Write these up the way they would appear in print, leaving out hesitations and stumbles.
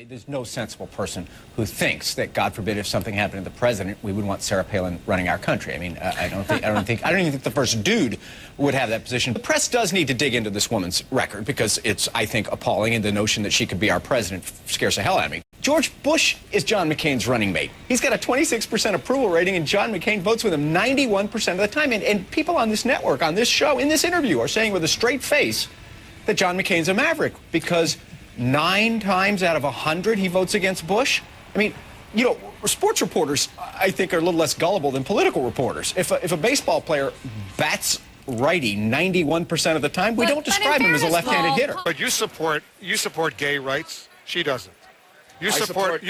mean, there's no sensible person who thinks that, God forbid, if something happened to the president, we would want Sarah Palin running our country. I mean, I don't even think the first dude would have that position. The press does need to dig into this woman's record because it's, I think, appalling, and the notion that she could be our president scares the hell out of me. George Bush is John McCain's running mate. He's got a 26% approval rating, and John McCain votes with him 91% of the time. And people on this network, on this show, in this interview, are saying with a straight face that John McCain's a maverick because 9 times out of 100 he votes against Bush. I mean, you know, sports reporters, I think, are a little less gullible than political reporters. If a baseball player bats righty 91% of the time, we don't describe him as a left-handed hitter. But you support gay rights. She doesn't. You support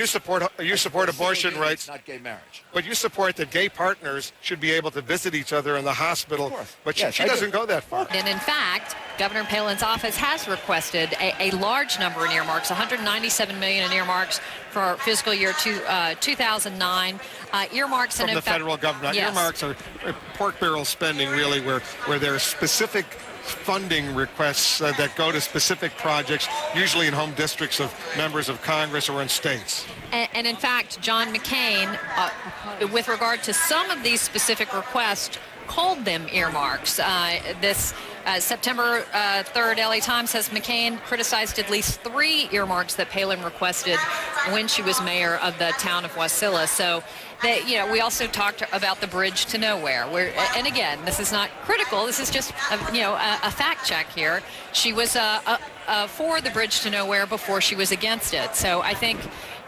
abortion rights. Not gay marriage. But you support that gay partners should be able to visit each other in the hospital. But she doesn't go that far. And in fact, Governor Palin's office has requested a large number in earmarks, $197 million in earmarks for fiscal year 2009. Earmarks from the federal government. Yes. Earmarks are pork barrel spending, really, where there are specific funding requests that go to specific projects, usually in home districts of members of Congress or in states. And in fact, John McCain, with regard to some of these specific requests, called them earmarks. This September 3rd LA Times says McCain criticized at least 3 earmarks that Palin requested when she was mayor of the town of Wasilla. So, we also talked about the bridge to nowhere. And again, this is not critical. This is just, a fact check here. She was for the bridge to nowhere before she was against it. So I think,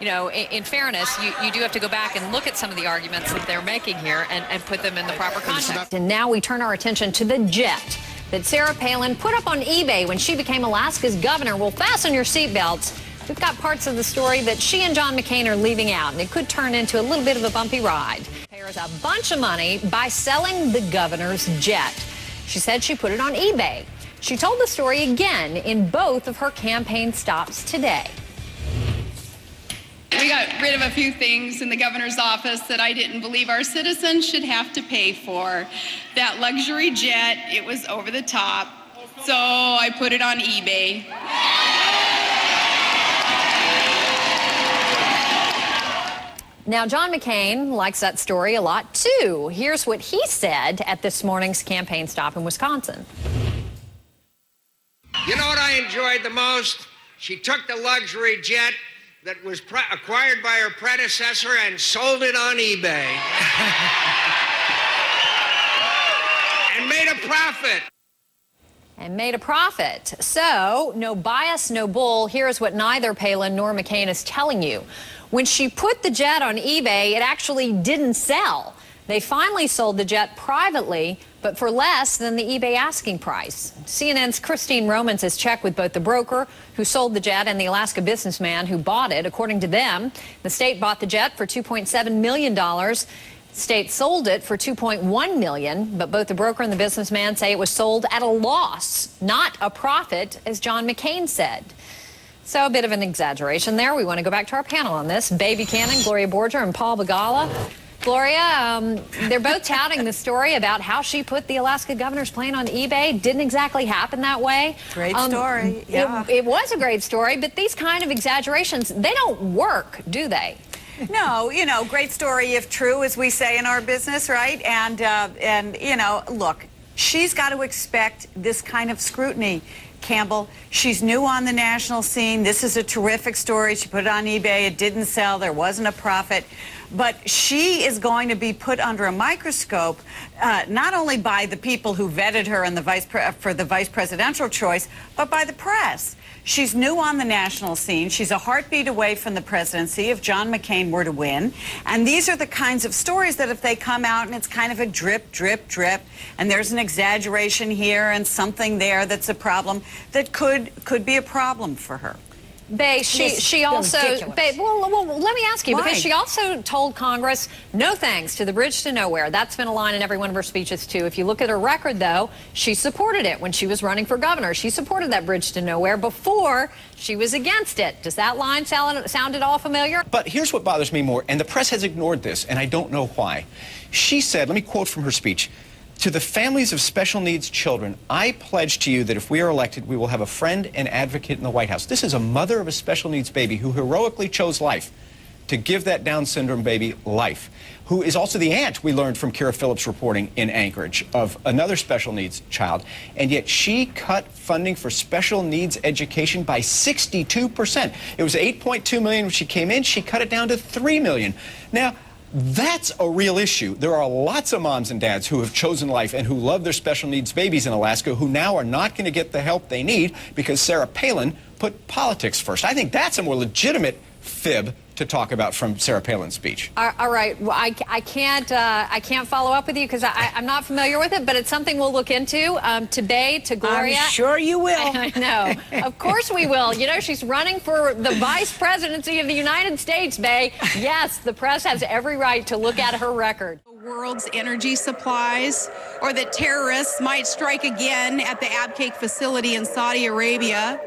in fairness, you do have to go back and look at some of the arguments that they're making here and put them in the proper context. And now we turn our attention to the jet that Sarah Palin put up on eBay when she became Alaska's governor. Well, fasten your seatbelts. We've got parts of the story that she and John McCain are leaving out, and it could turn into a little bit of a bumpy ride. Pay her a bunch of money by selling the governor's jet. She said she put it on eBay. She told the story again in both of her campaign stops today. We got rid of a few things in the governor's office that I didn't believe our citizens should have to pay for. That luxury jet, it was over the top, so I put it on eBay. Now, John McCain likes that story a lot, too. Here's what he said at this morning's campaign stop in Wisconsin. You know what I enjoyed the most? She took the luxury jet that was acquired by her predecessor and sold it on eBay. And made a profit. And made a profit. So, no bias, no bull. Here's what neither Palin nor McCain is telling you. When she put the jet on eBay, it actually didn't sell. They finally sold the jet privately, but for less than the eBay asking price. CNN's Christine Romans has checked with both the broker who sold the jet and the Alaska businessman who bought it. According to them, the state bought the jet for $2.7 million. The state sold it for $2.1 million, but both the broker and the businessman say it was sold at a loss, not a profit, as John McCain said. So a bit of an exaggeration there. We want to go back to our panel on this. Bae Buchanan, Gloria Borger, and Paul Begala. Gloria, they're both touting the story about how she put the Alaska governor's plane on eBay. Didn't exactly happen that way. Great story. Yeah. It was a great story, but these kind of exaggerations, they don't work, do they? No, great story if true, as we say in our business, right? And look, she's got to expect this kind of scrutiny. Campbell, she's new on the national scene. This is a terrific story. She put it on eBay. It didn't sell. There wasn't a profit. But she is going to be put under a microscope, not only by the people who vetted her in for the vice presidential choice, but by the press. She's new on the national scene. She's a heartbeat away from the presidency if John McCain were to win. And these are the kinds of stories that if they come out and it's kind of a drip, drip, drip, and there's an exaggeration here and something there that's a problem, that could be a problem for her. Bae, she also, Bae, well, let me ask you, because she also told Congress, no thanks to the bridge to nowhere. That's been a line in every one of her speeches, too. If you look at her record, though, she supported it when she was running for governor. She supported that bridge to nowhere before she was against it. Does that line sound at all familiar? But here's what bothers me more, and the press has ignored this, and I don't know why. She said, let me quote from her speech, To the families of special needs children, I pledge to you that if we are elected, we will have a friend and advocate in the White House. This is a mother of a special needs baby who heroically chose life to give that Down syndrome baby life, who is also the aunt, we learned from Kira Phillips reporting in Anchorage, of another special needs child. And yet she cut funding for special needs education by 62%. It was $8.2 million when she came in. She cut it down to $3 million. Now, that's a real issue. There are lots of moms and dads who have chosen life and who love their special needs babies in Alaska who now are not going to get the help they need because Sarah Palin put politics first. I think that's a more legitimate fib to talk about from Sarah Palin's speech. All right. Well, I can't follow up with you because I'm not familiar with it, but it's something we'll look into. To Gloria. I'm sure you will. I know. Of course we will. You know, she's running for the vice presidency of the United States, Bay. Yes, the press has every right to look at her record. The world's energy supplies, or that terrorists might strike again at the Abqaiq facility in Saudi Arabia.